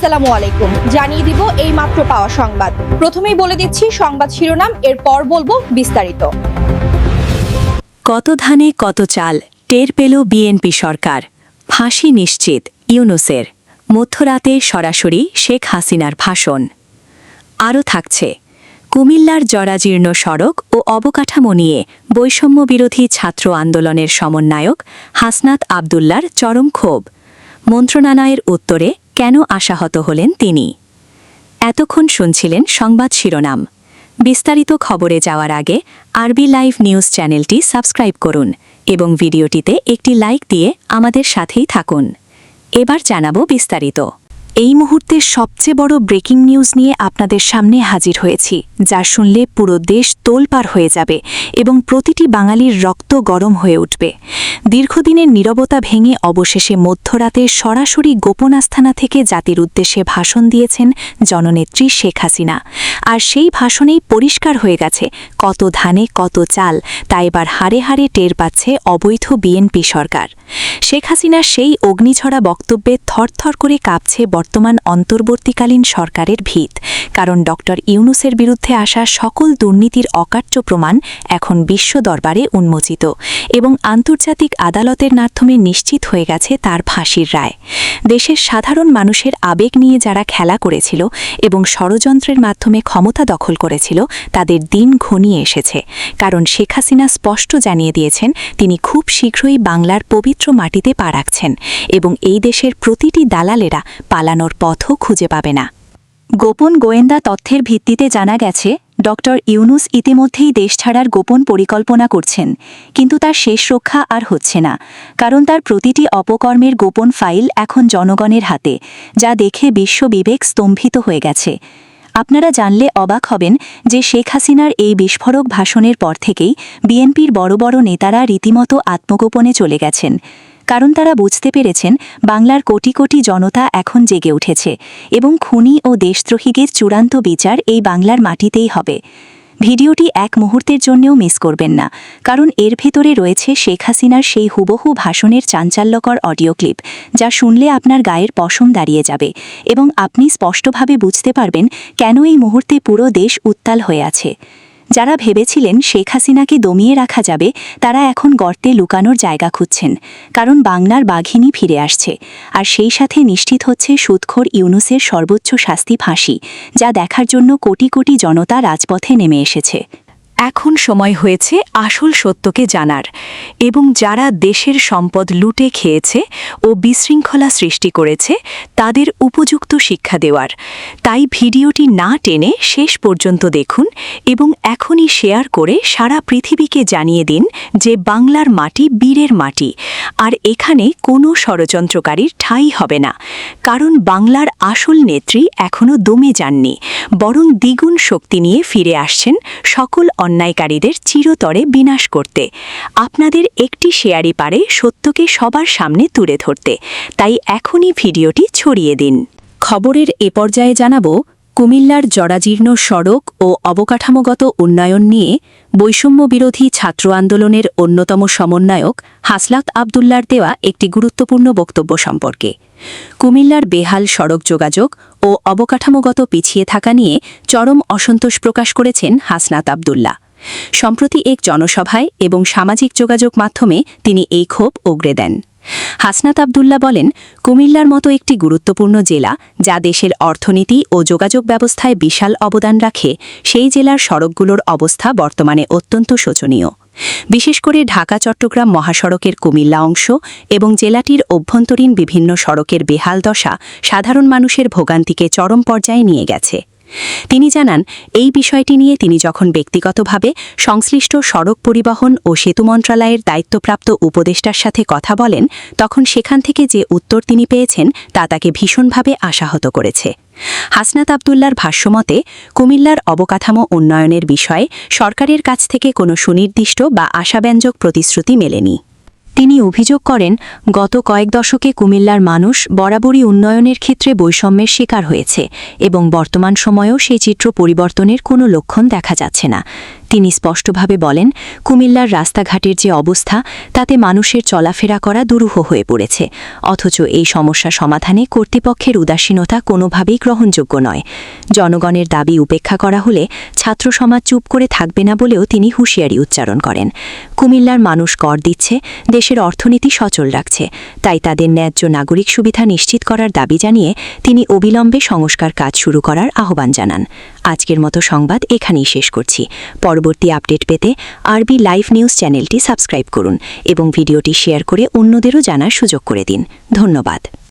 আসসালামু আলাইকুম। জানিয়ে দিব এই মাত্র পাওয়া সংবাদ। প্রথমেই বলে দিচ্ছি সংবাদ শিরোনাম, এরপর বলবো বিস্তারিত। কত ধানে কত চাল, টের পেল বিএনপি সরকার। ফাঁসি নিশ্চিত ইউনূসের। মধ্যরাতে সরাসরি শেখ হাসিনার ভাষণ। আরও থাকছে কুমিল্লার জরাজীর্ণ সড়ক ও অবকাঠামো নিয়ে বৈষম্য বিরোধী ছাত্র আন্দোলনের সমন্বয়ক হাসনাত আবদুল্লার চরম ক্ষোভ। মন্ত্রণালয়ের উত্তরে কেন আশাহত হলেন তিনি। এতক্ষণ শুনছিলেন সংবাদ শিরোনাম। বিস্তারিত খবরে যাওয়ার আগে আরবি লাইভ নিউজ চ্যানেলটি সাবস্ক্রাইব করুন এবং ভিডিওটিতে একটি লাইক দিয়ে আমাদের সাথেই থাকুন। এবার জানাবো বিস্তারিত। এই মুহূর্তের সবচেয়ে বড় ব্রেকিং নিউজ নিয়ে আপনাদের সামনে হাজির হয়েছি, যা শুনলে পুরো দেশ তোলপাড় হয়ে যাবে এবং প্রতিটি বাঙালির রক্ত গরম হয়ে উঠবে। দীর্ঘদিনের নীরবতা ভেঙে অবশেষে মধ্যরাতে সরাসরি গোপন আস্থানা থেকে জাতির উদ্দেশ্যে ভাষণ দিয়েছেন জননেত্রী শেখ হাসিনা। আর সেই ভাষণেই পরিষ্কার হয়ে গেছে কত ধানে কত চাল, তা এবার হাড়ে হাড়ে টের পাচ্ছে অবৈধ বিএনপি সরকার। শেখ হাসিনার সেই অগ্নিঝরা বক্তব্যে থরথর করে কাঁপছে বর্তমান অন্তর্বর্তীকালীন সরকারের ভিত, কারণ ডক্টর ইউনূসের বিরুদ্ধে আসা সকল দুর্নীতির অকাট্য প্রমাণ এখন বিশ্ব দরবারে উন্মোচিত এবং আন্তর্জাতিক আদালতের মাধ্যমে নিশ্চিত হয়ে গেছে তার ফাঁসির রায়। দেশের সাধারণ মানুষের আবেগ নিয়ে যারা খেলা করেছিল এবং ষড়যন্ত্রের মাধ্যমে ক্ষমতা দখল করেছিল, তাদের দিন ঘনিয়ে এসেছে, কারণ শেখ হাসিনা স্পষ্ট জানিয়ে দিয়েছেন তিনি খুব শীঘ্রই বাংলার পবিত্র মাটিতে পা রাখছেন এবং এই দেশের প্রতিটি দালালেরা পালানোর পথও খুঁজে পাবে না। গোপন গোয়েন্দা তথ্যের ভিত্তিতে জানা গেছে ডক্টর ইউনূস ইতিমধ্যেই দেশ ছাড়ার গোপন পরিকল্পনা করছেন, কিন্তু তার শেষ রক্ষা আর হচ্ছে না, কারণ তার প্রতিটি অপকর্মের গোপন ফাইল এখন জনগণের হাতে, যা দেখে বিশ্ব বিবেক স্তম্ভিত হয়ে গেছে। আপনারা জানলে অবাক হবেন যে শেখ হাসিনার এই বিস্ফোরক ভাষণের পর থেকেই বিএনপির বড় বড় নেতারা রীতিমতো আত্মগোপনে চলে গেছেন, কারণ তারা বুঝতে পেরেছেন বাংলার কোটি কোটি জনতা এখন জেগে উঠেছে এবং খুনি ও দেশদ্রোহীদের চূড়ান্ত বিচার এই বাংলার মাটিতেই হবে। ভিডিওটি এক মুহূর্তের জন্যও মিস করবেন না, কারণ এর ভেতরে রয়েছে শেখ হাসিনার সেই হুবহু ভাষণের চাঞ্চল্যকর অডিও ক্লিপ, যা শুনলে আপনার গায়ের পশম দাঁড়িয়ে যাবে এবং আপনি স্পষ্টভাবে বুঝতে পারবেন কেন এই মুহূর্তে পুরো দেশ উত্তাল হয়ে আছে। যারা ভেবেছিলেন শেখ হাসিনাকে দমিয়ে রাখা যাবে, তারা এখন গর্তে লুকানোর জায়গা খুঁজছেন, কারণ বাংলার বাঘিনী ফিরে আসছে, আর সেই সাথে নিশ্চিত হচ্ছে সুদখোর ইউনূসের সর্বোচ্চ শাস্তি ফাঁসি, যা দেখার জন্য কোটি কোটি জনতা রাজপথে নেমে এসেছে। এখন সময় হয়েছে আসল সত্যকে জানার এবং যারা দেশের সম্পদ লুটে খেয়েছে ও বিশৃঙ্খলা সৃষ্টি করেছে তাদের উপযুক্ত শিক্ষা দেওয়ার। তাই ভিডিওটি না টেনে শেষ পর্যন্ত দেখুন এবং এখনই শেয়ার করে সারা পৃথিবীকে জানিয়ে দিন যে বাংলার মাটি বীরের মাটি, আর এখানে কোনো ষড়যন্ত্রকারীর ঠাঁই হবে না, কারণ বাংলার আসল নেত্রী এখনও দমে যাননি, বরং দ্বিগুণ শক্তি নিয়ে ফিরে আসছেন সকল অন্যায়কারীদের চিরতরে বিনাশ করতে। আপনাদের একটি শেয়ারই পারে সত্যকে সবার সামনে তুলে ধরতে, তাই এখনই ভিডিওটি ছড়িয়ে দিন। খবরের এ পর্যায়ে জানাবো কুমিল্লার জরাজীর্ণ সড়ক ও অবকাঠামোগত উন্নয়ন নিয়ে বৈষম্য বিরোধী ছাত্র আন্দোলনের অন্যতম সমন্বয়ক হাসনাত আবদুল্লার দেওয়া একটি গুরুত্বপূর্ণ বক্তব্য সম্পর্কে। কুমিল্লার বেহাল সড়ক যোগাযোগ ও অবকাঠামোগত পিছিয়ে থাকা নিয়ে চরম অসন্তোষ প্রকাশ করেছেন হাসনাত আবদুল্লা। সম্প্রতি এক জনসভায় এবং সামাজিক যোগাযোগ মাধ্যমে তিনি এই ক্ষোভ উগরে দেন। হাসনাত আবদুল্লা বলেন, কুমিল্লার মতো একটি গুরুত্বপূর্ণ জেলা যা দেশের অর্থনীতি ও যোগাযোগ ব্যবস্থায় বিশাল অবদান রাখে, সেই জেলার সড়কগুলোর অবস্থা বর্তমানে অত্যন্ত শোচনীয়। বিশেষ করে ঢাকা চট্টগ্রাম মহাসড়কের কুমিল্লা অংশ এবং জেলাটির অভ্যন্তরীণ বিভিন্ন সড়কের বেহাল দশা সাধারণ মানুষের ভোগান্তিকে চরম পর্যায়ে নিয়ে গেছে। তিনি জানান, এই বিষয়টি নিয়ে তিনি যখন ব্যক্তিগতভাবে সংশ্লিষ্ট সড়ক পরিবহন ও সেতু মন্ত্রণালয়ের দায়িত্বপ্রাপ্ত উপদেষ্টার সাথে কথা বলেন, তখন সেখান থেকে যে উত্তর তিনি পেয়েছেন তা তাকে ভীষণভাবে আশাহত করেছে। হাসনাত আবদুল্লার ভাষ্যমতে, কুমিল্লার অবকাঠামো উন্নয়নের বিষয়ে সরকারের কাছ থেকে কোনো সুনির্দিষ্ট বা আশাব্যঞ্জক প্রতিশ্রুতি মেলেনি। তিনি অভিযোগ করেন, গত কয়েক দশকে কুমিল্লার মানুষ বরাবরই উন্নয়নের ক্ষেত্রে বৈষম্যের শিকার হয়েছে এবং বর্তমান সময়েও সেই চিত্র পরিবর্তনের কোনো লক্ষণ দেখা যাচ্ছে না। তিনি স্পষ্টভাবে বলেন, কুমিল্লার রাস্তাঘাটের যে অবস্থা তাতে মানুষের চলাফেরা করা দুরূহ হয়ে পড়েছে, অথচ এই সমস্যা সমাধানে কর্তৃপক্ষের উদাসীনতা কোনোভাবেই গ্রহণযোগ্য নয়। জনগণের দাবি উপেক্ষা করা হলে ছাত্র সমাজ চুপ করে থাকবে না বলেও তিনি হুঁশিয়ারি উচ্চারণ করেন। কুমিল্লার মানুষ কর দিচ্ছে, দেশের অর্থনীতি সচল রাখছে, তাই তাদের ন্যায্য নাগরিক সুবিধা নিশ্চিত করার দাবি জানিয়ে তিনি অবিলম্বে সংস্কার কাজ শুরু করার আহ্বান জানান। আজকের মতো সংবাদ এখানেই শেষ করছি। পরবর্তী আপডেট পেতে আরবি লাইভ নিউজ চ্যানেলটি সাবস্ক্রাইব করুন এবং ভিডিওটি শেয়ার করে অন্যদেরও জানার সুযোগ করে দিন। ধন্যবাদ।